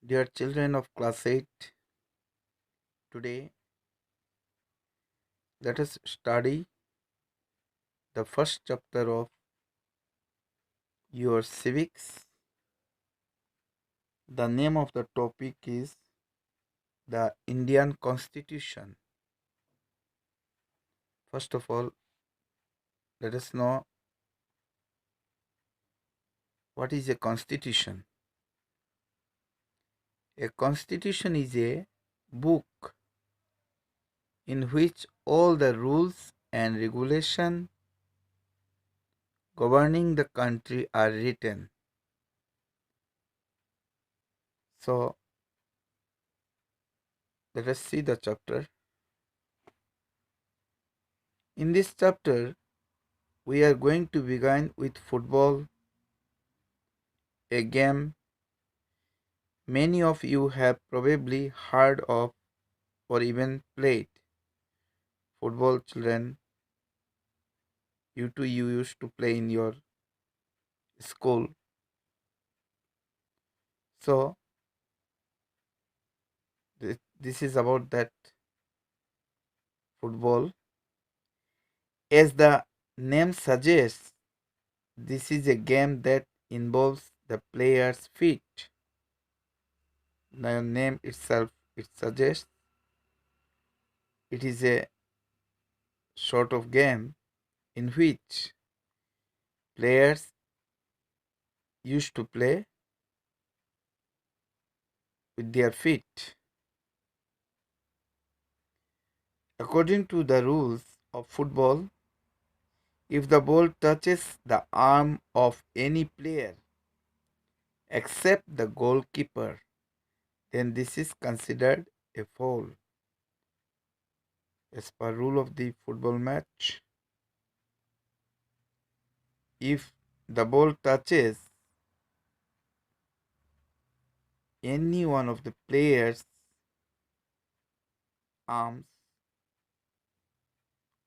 Dear children of class 8, today let us study the first chapter of your civics. The name of the topic is the Indian Constitution. First of all, let us know what is a constitution. A constitution is a book in which all the rules and regulations governing the country are written. So, let us see the chapter. In this chapter, we are going to begin with football, a game many of you have probably heard of or even played. Football, children, you used to play in your school. So, this is about that football. As the name suggests, this is a game that involves the player's feet. The name itself it suggests it is a sort of game in which players used to play with their feet. According to the rules of football, if the ball touches the arm of any player except the goalkeeper, then this is considered a foul. As per rule of the football match, if the ball touches any one of the players' arms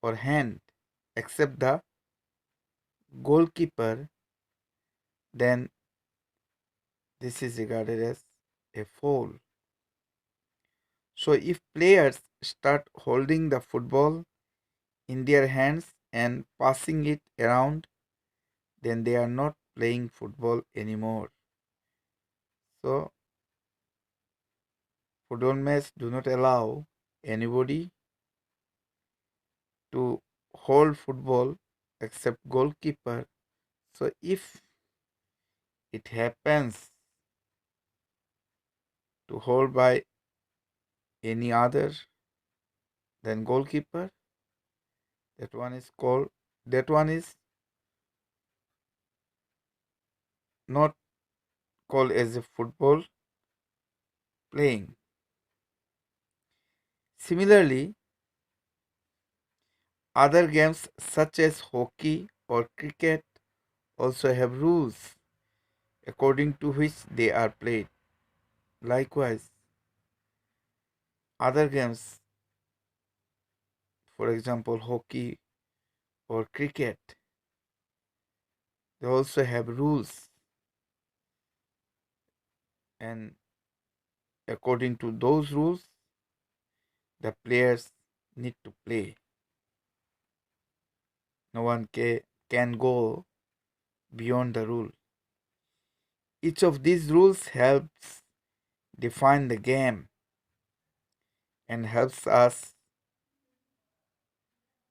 or hand except the goalkeeper, then this is regarded as a foul. So if players start holding the football in their hands and passing it around, then they are not playing football anymore. So football match do not allow anybody to hold football except goalkeeper. So if it happens to hold by any other than goalkeeper, that one is not called as a football playing. Similarly, other games such as hockey or cricket also have rules according to which they are played. Likewise, other games, for example, hockey or cricket, they also have rules, and according to those rules, the players need to play. No one can go beyond the rule. Each of these rules helps define the game and helps us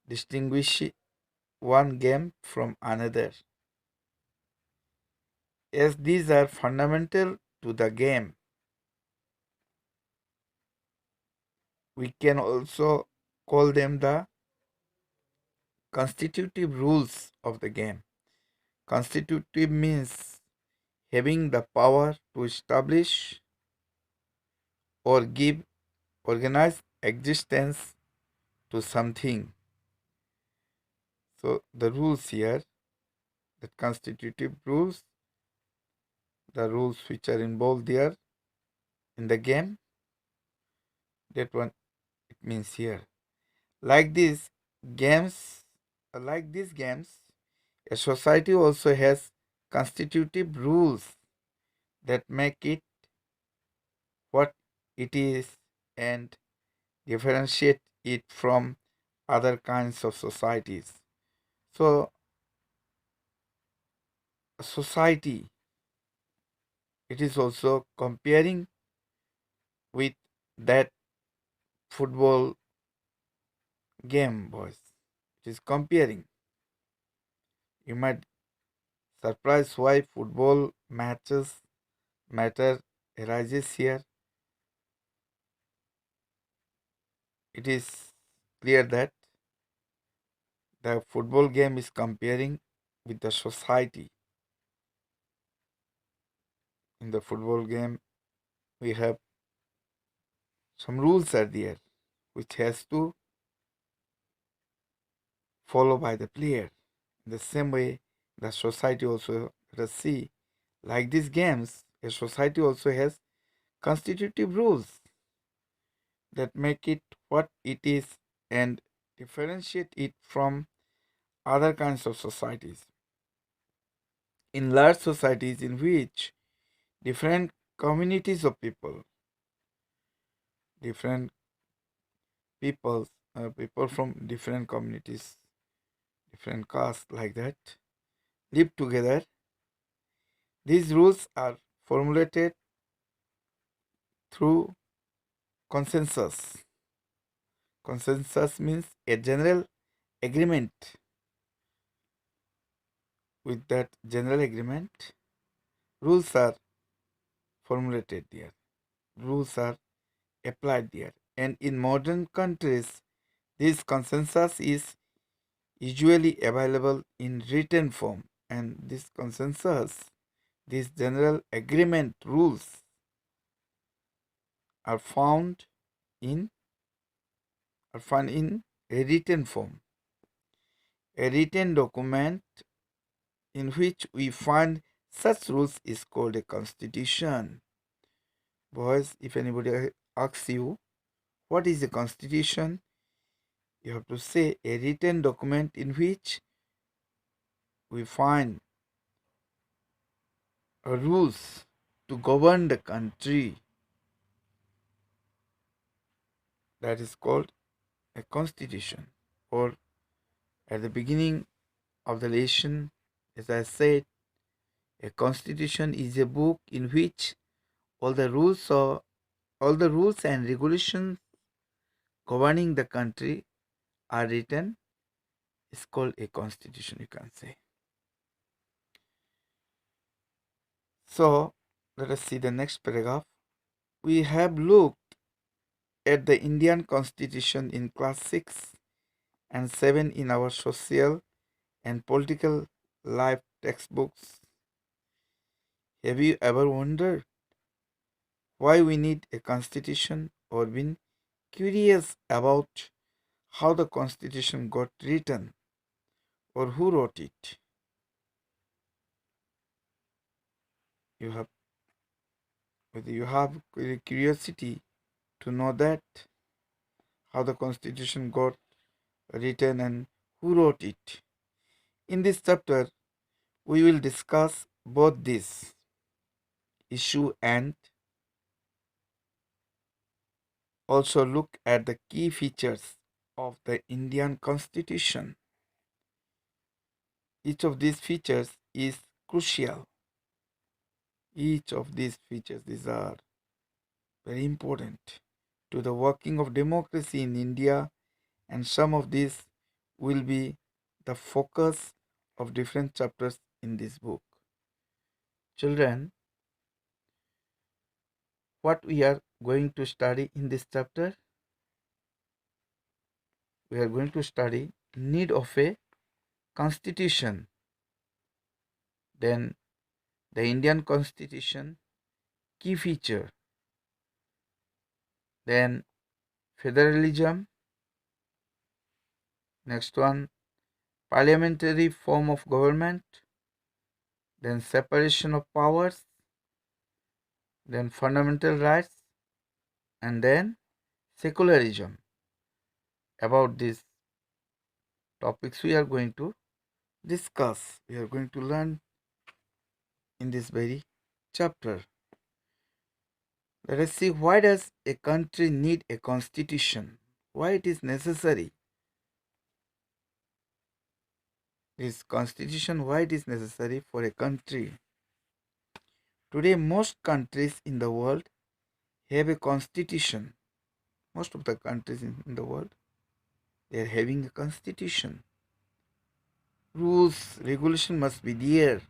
distinguish one game from another. As these are fundamental to the game, we can also call them the constitutive rules of the game. Constitutive means having the power to establish or give organized existence to something. So the rules here, the constitutive rules, the rules which are involved there in the game, that one it means here. Like these games, like these games, a society also has constitutive rules that make it what it is and differentiate it from other kinds of societies. So, a society, it is also comparing with that football game, boys. It is comparing. You might surprise why football matches matter arises here. It is clear that the football game is comparing with the society. In the football game, we have some rules are there which has to follow by the player. In the same way, the society also, let us see, like these games, a society also has constitutive rules that make it what it is and differentiate it from other kinds of societies. In large societies in which different communities of people, different peoples, people from different communities, different castes like that, live together, these rules are formulated through consensus. Consensus means a general agreement. With that general agreement, rules are formulated there, rules are applied there. And in modern countries, this consensus is usually available in written form. And this consensus, these general agreement rules are found in a written form. A written document in which we find such rules is called a constitution. Boys, if anybody asks you what is a constitution, you have to say a written document in which we find rules to govern the country. That is called a constitution. Or at the beginning of the lesson, as I said, a constitution is a book in which all the rules or all the rules and regulations governing the country are written. It's called a constitution, you can say. So let us see the next paragraph. We have looked at the Indian constitution in class 6 and 7 in our social and political life textbooks. Have you ever wondered why we need a constitution or been curious about how the constitution got written or who wrote it? You have whether you have curiosity to know that how the constitution got written and who wrote it. In this chapter, we will discuss both this issue and also look at the key features of the Indian constitution. Each of these features is crucial. Each of these features, these are very important to the working of democracy in India, and some of these will be the focus of different chapters in this book. Children, what we are going to study in this chapter? We are going to study need of a constitution, then the Indian constitution key feature, then federalism, next one parliamentary form of government, then separation of powers, then fundamental rights, and then secularism. About these topics we are going to discuss, we are going to learn in this very chapter. Let us see, why does a country need a constitution? Why it is necessary? This constitution, why it is necessary for a country? Today, most countries in the world have a constitution. Most of the countries in the world, they are having a constitution. Rules, regulation must be there.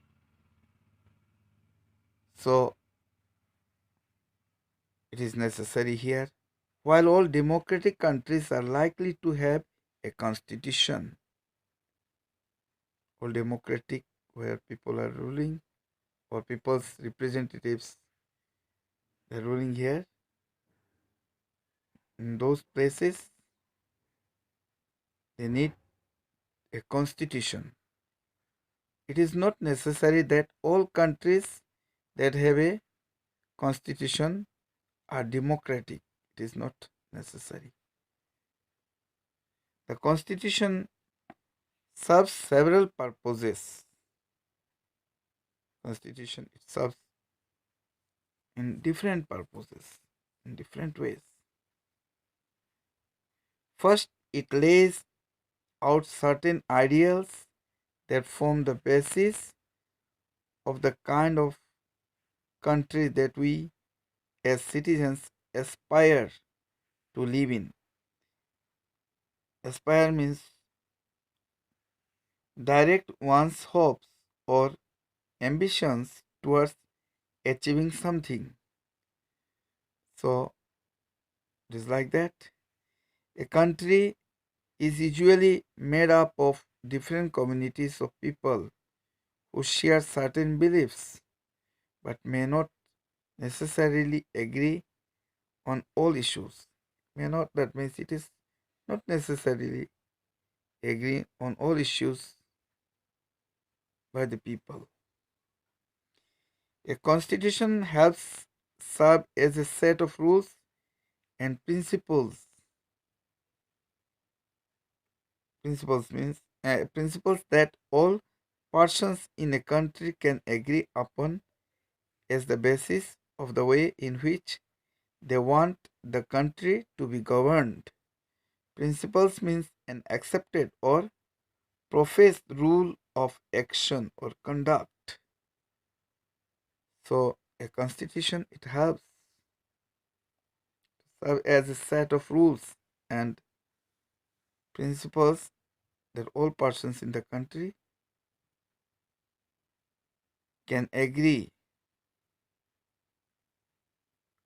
So it is necessary here. While all democratic countries are likely to have a constitution, all democratic where people are ruling or people's representatives are ruling here, in those places they need a constitution. It is not necessary that all countries that have a constitution are democratic. It is not necessary. The constitution serves several purposes. Constitution, it serves in different purposes, in different ways. First, it lays out certain ideals that form the basis of the kind of country that we as citizens aspire to live in. Aspire means direct one's hopes or ambitions towards achieving something. So, it is like that. A country is usually made up of different communities of people who share certain beliefs but may not necessarily agree on all issues. May not, that means it is not necessarily agree on all issues by the people. A constitution helps serve as a set of rules and principles. Principles means principles that all persons in a country can agree upon as the basis of the way in which they want the country to be governed. Principles means an accepted or professed rule of action or conduct. So a constitution, it helps serve as a set of rules and principles that all persons in the country can agree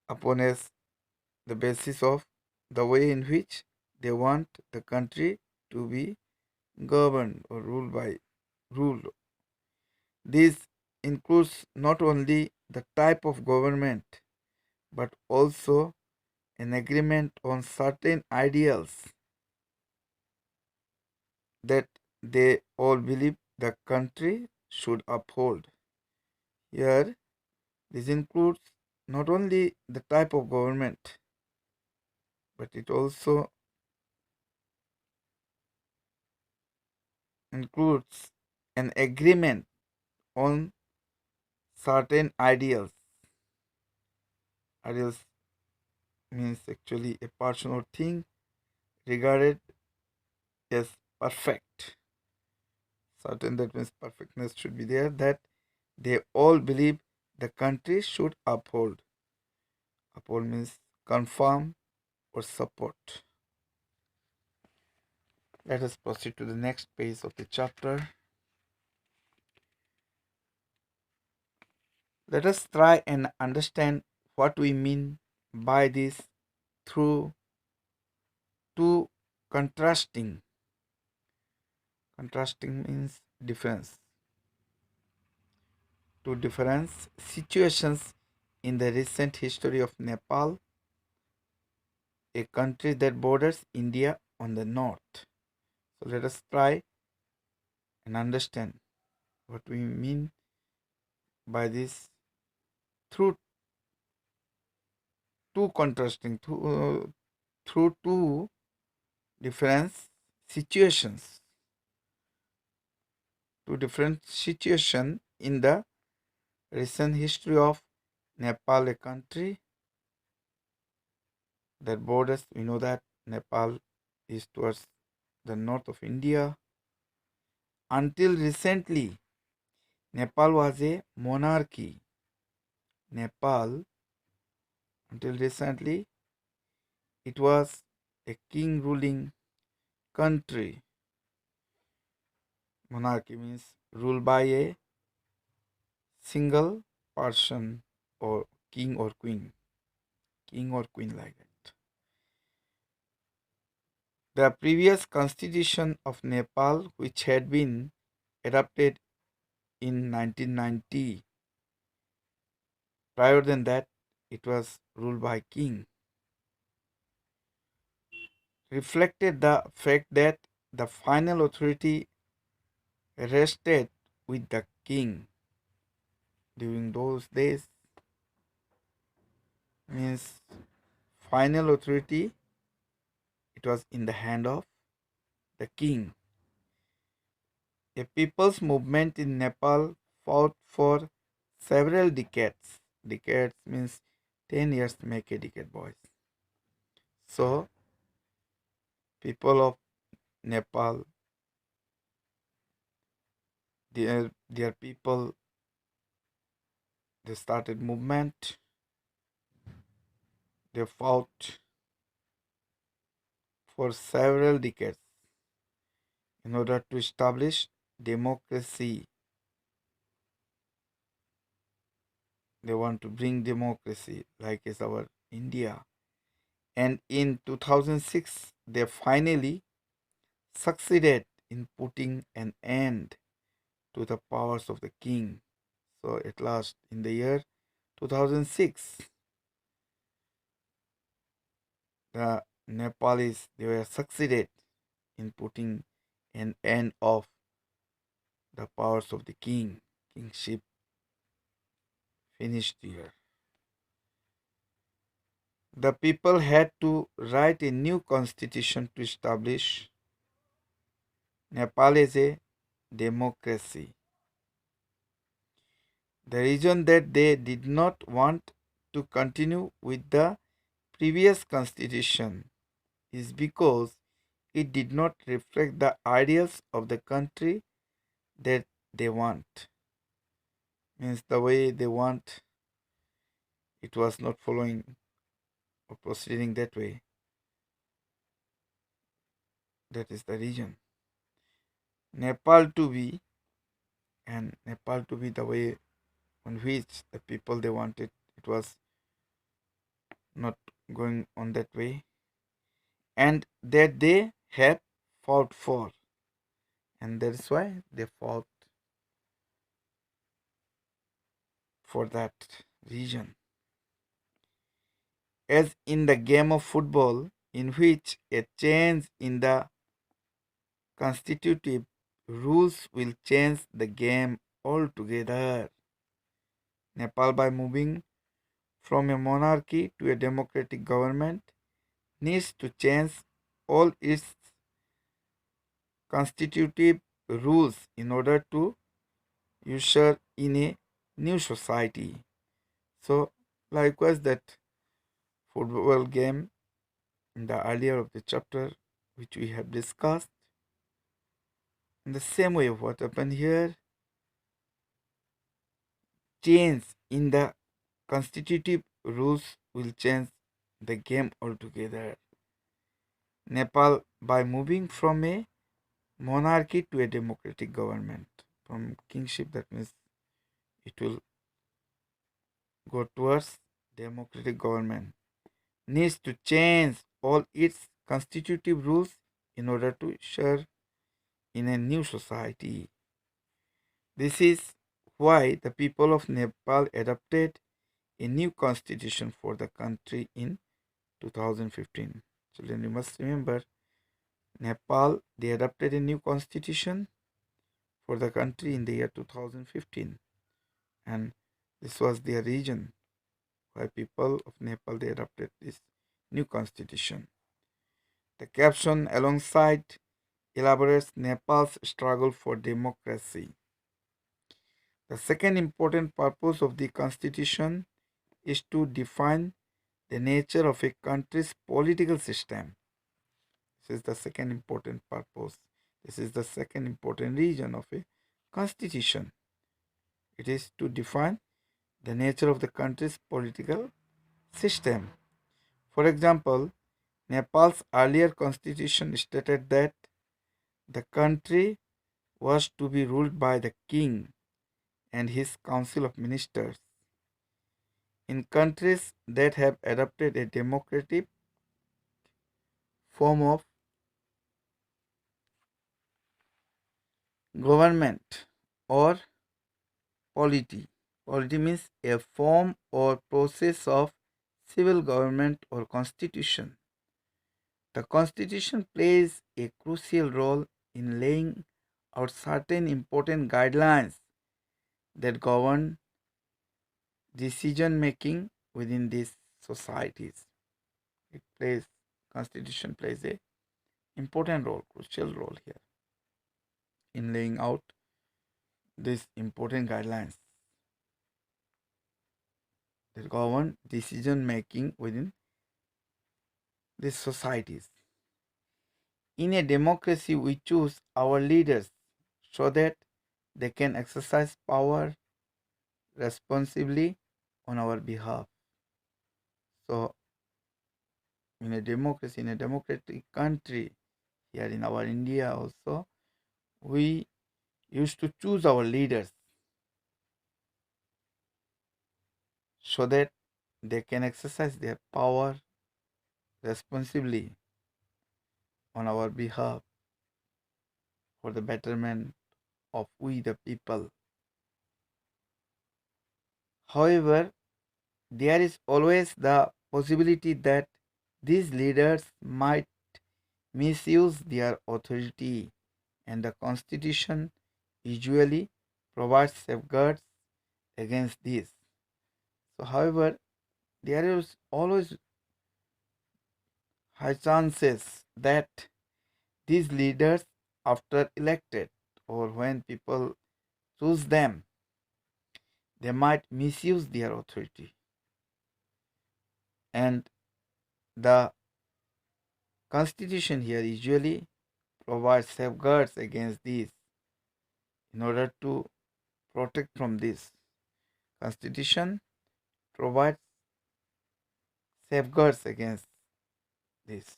upon as the basis of the way in which they want the country to be governed or ruled. This includes not only the type of government but also an agreement on certain ideals that they all believe the country should uphold. Here, this includes not only the type of government, but it also includes an agreement on certain ideals. Ideals means actually a person or thing regarded as perfect. Certain, that means perfectness should be there, that they all believe the country should uphold. Uphold means confirm or support. Let us proceed to the next page of the chapter. Let us try and understand what we mean by this through two contrasting. Contrasting means difference. Two different situations in the recent history of Nepal, a country that borders India on the north. So let us try and understand what we mean by this through two contrasting, through two different situations. Two different situations in the recent history of Nepal, a country their borders. We know that Nepal is towards the north of India. Until recently, Nepal was a monarchy. Nepal, until recently, it was a king ruling country. Monarchy means ruled by a single person or king or queen. King or queen like that. The previous constitution of Nepal, which had been adopted in 1990, prior than that, it was ruled by king, reflected the fact that the final authority rested with the king during those days. Means final authority, it was in the hand of the king. A people's movement in Nepal fought for several decades. Decades means 10 years make a decade, boys. So, people of Nepal, their people, they started movement. They fought for several decades in order to establish democracy. They want to bring democracy like is our India. And in 2006, they finally succeeded in putting an end to the powers of the king. So at last, in the year 2006, the Nepalis, they were succeeded in putting an end of the powers of the king. Kingship finished here. The people had to write a new constitution to establish Nepal as a democracy. The reason that they did not want to continue with the previous constitution is because it did not reflect the ideals of the country that they want. Means the way they want, it was not following or proceeding that way. That is the reason. Nepal to be, and Nepal to be the way on which the people they wanted, it was not going on that way, and that they have fought for, and that's why they fought for that region. As in the game of football, in which a change in the constitutive rules will change the game altogether. Nepal, by moving from a monarchy to a democratic government, needs to change all its constitutive rules in order to usher in a new society. So, likewise, that football game in the earlier of the chapter, which we have discussed, in the same way, what happened here, change in the constitutive rules will change the game altogether. Nepal, by moving from a monarchy to a democratic government, from kingship, that means it will go towards democratic government, needs to change all its constitutive rules in order to usher in a new society. This is why the people of Nepal adopted a new constitution for the country in 2015. Children, you must remember, Nepal, they adopted a new constitution for the country in the year 2015, and this was their region why people of Nepal they adopted this new constitution. The caption alongside elaborates Nepal's struggle for democracy. The second important purpose of the constitution is to define the nature of a country's political system. This is the second important purpose. This is the second important reason of a constitution. It is to define the nature of the country's political system. For example, Nepal's earlier constitution stated that the country was to be ruled by the king and his council of ministers. In countries that have adopted a democratic form of government or polity, polity means a form or process of civil government or constitution. The constitution plays a crucial role in laying out certain important guidelines that govern decision making within these societies. It plays constitution plays a important role, crucial role here in laying out these important guidelines that govern decision making within these societies. In a democracy, we choose our leaders so that they can exercise power responsibly on our behalf. So, in a democracy, in a democratic country, here in our India also, we used to choose our leaders so that they can exercise their power responsibly on our behalf for the betterment of we the people. However, there is always the possibility that these leaders might misuse their authority, and the Constitution usually provides safeguards against this. So, however, there is always high chances that these leaders, after elected or when people choose them, they might misuse their authority. And the Constitution here usually provides safeguards against this in order to protect from this. Constitution provides safeguards against this.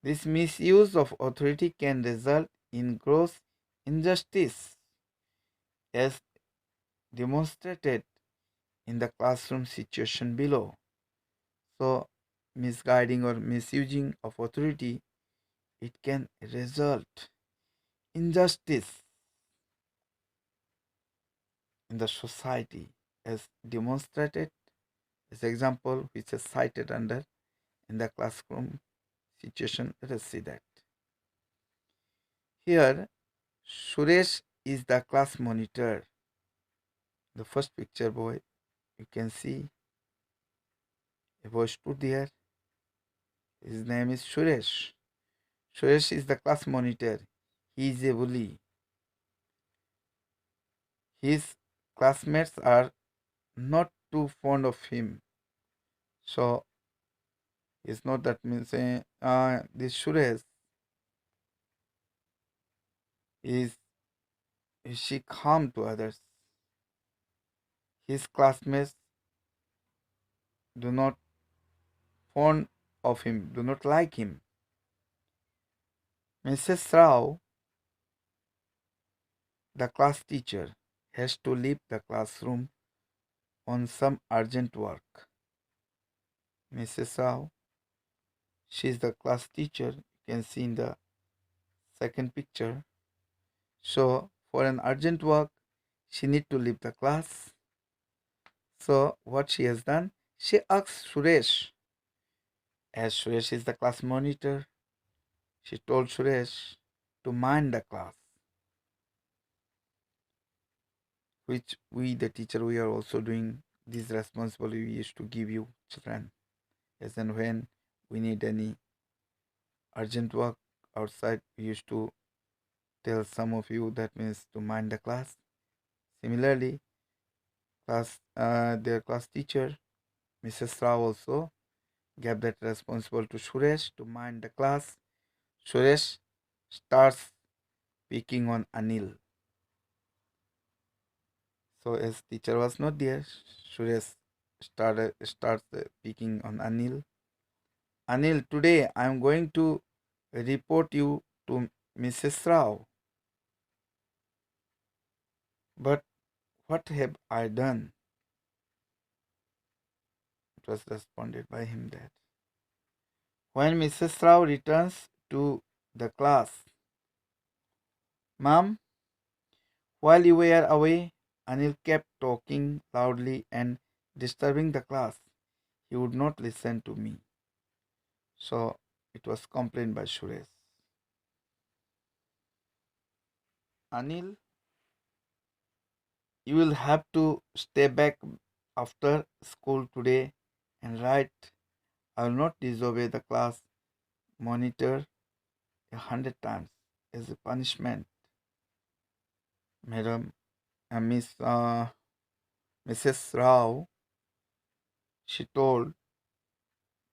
This misuse of authority can result in gross injustice as demonstrated in the classroom situation below. So, misguiding or misusing of authority, it can result injustice in the society as demonstrated as example which is cited under in the classroom situation. Let us see that. Here, Suresh is the class monitor. The first picture boy, you can see a boy stood there. His name is Suresh. Suresh is the class monitor. He is a bully. His classmates are not too fond of him. So it's not that means this Suresh is she calm to others. His classmates do not fond of him, do not like him. Mrs. Rao, the class teacher, has to leave the classroom on some urgent work. Mrs. Rao, she is the class teacher, you can see in the second picture. So, for an urgent work, she need to leave the class. So, what she has done, she asked Suresh, as Suresh is the class monitor, she told Suresh to mind the class, which we, the teacher, we are also doing this responsibility we used to give you, children, as and when we need any urgent work outside, we used to tell some of you that means to mind the class. Similarly, their class teacher Mrs. Rao also gave that responsible to Suresh to mind the class. Suresh starts picking on Anil. So as teacher was not there, Suresh starts picking on Anil. Anil, today I am going to report you to Mrs. Rao. But what have I done? It was responded by him that when Mrs. Rao returns to the class, Ma'am, while you were away, Anil kept talking loudly and disturbing the class. He would not listen to me. So it was complained by Suresh. Anil, you will have to stay back after school today and write. I will not disobey the class monitor 100 times as a punishment. Madam, Mrs. Rao, she told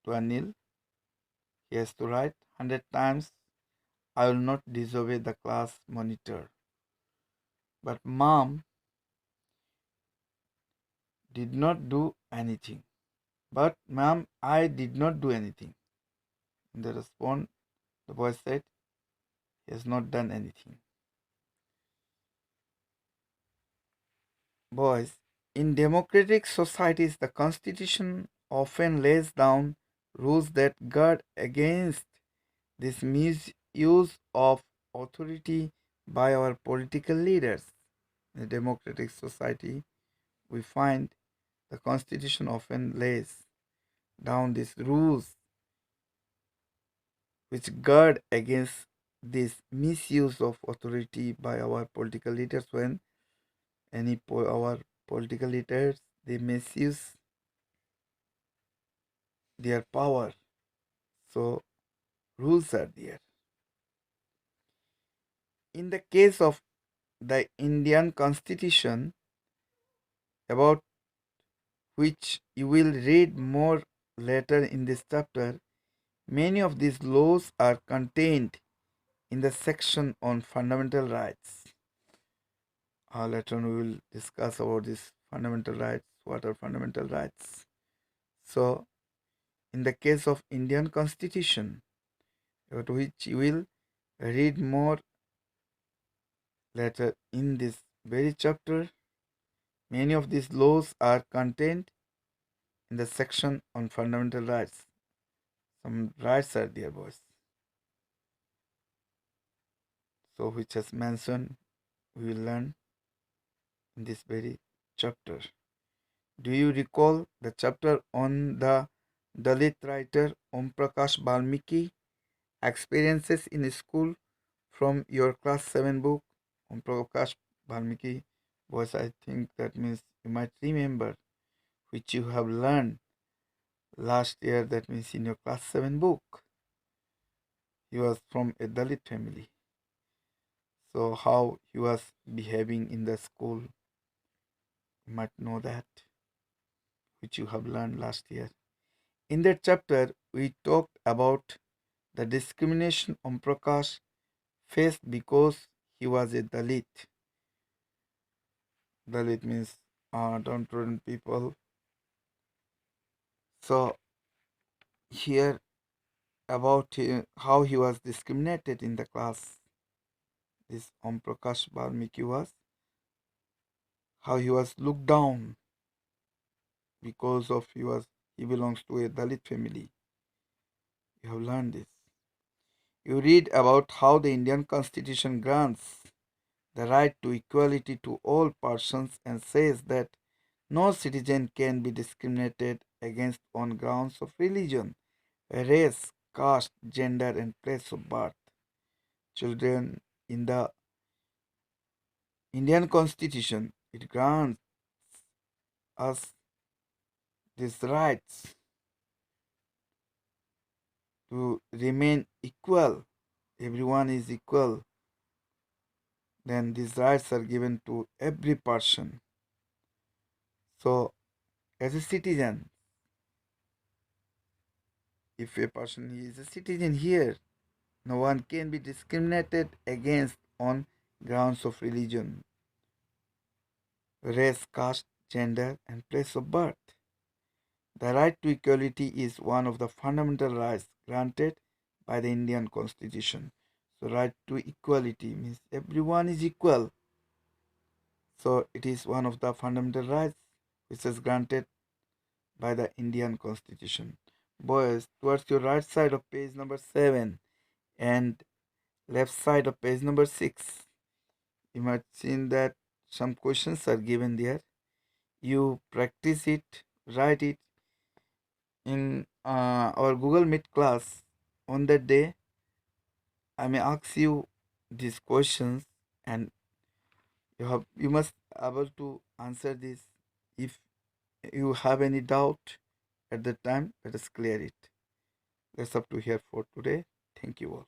to Anil, he has to write 100 times. I will not disobey the class monitor. But mom did not do anything. But ma'am, I did not do anything. In the response, the boy said, he has not done anything. Boys, in democratic societies, the constitution often lays down rules that guard against this misuse of authority by our political leaders. In a democratic society, we find the constitution often lays down these rules which guard against this misuse of authority by our political leaders when our political leaders they misuse their power. So rules are there. In the case of the Indian constitution, about which you will read more later in this chapter, many of these laws are contained in the section on fundamental rights. Later on we will discuss about these fundamental rights. What are fundamental rights? So, in the case of Indian Constitution, about which you will read more later in this very chapter, many of these laws are contained in the section on fundamental rights. Some rights are there, boys. So, which has mentioned, we will learn in this very chapter. Do you recall the chapter on the Dalit writer Om Prakash Balmiki experiences in school from your class 7 book? Om Prakash Balmiki was, I think that means you might remember, which you have learned last year, that means in your class 7 book. He was from a Dalit family. So, how he was behaving in the school, you might know that, which you have learned last year. In that chapter, we talked about the discrimination Om Prakash faced because he was a Dalit. Dalit means downtrodden people. So, here about how he was discriminated in the class. This Om Prakash Balmiki was, how he was looked down because of he belongs to a Dalit family. You have learned this. You read about how the Indian Constitution grants the right to equality to all persons and says that no citizen can be discriminated against on grounds of religion, race, caste, gender, and place of birth. Children, in the Indian Constitution, it grants us these rights to remain equal. Everyone is equal. Then these rights are given to every person. So, as a citizen, If a person is a citizen here, no one can be discriminated against on grounds of religion, race, caste, gender, and place of birth. The right to equality is one of the fundamental rights granted by the Indian Constitution. So, right to equality means everyone is equal. So, it is one of the fundamental rights which is granted by the Indian Constitution. Boys, towards your right side of page number 7 and left side of page number 6, you might seen that some questions are given there. You practice it, write it in our Google Meet class. On that day, I may ask you these questions, and you must able to answer this. If you have any doubt at the time, let us clear it. That's up to here for today. Thank you all.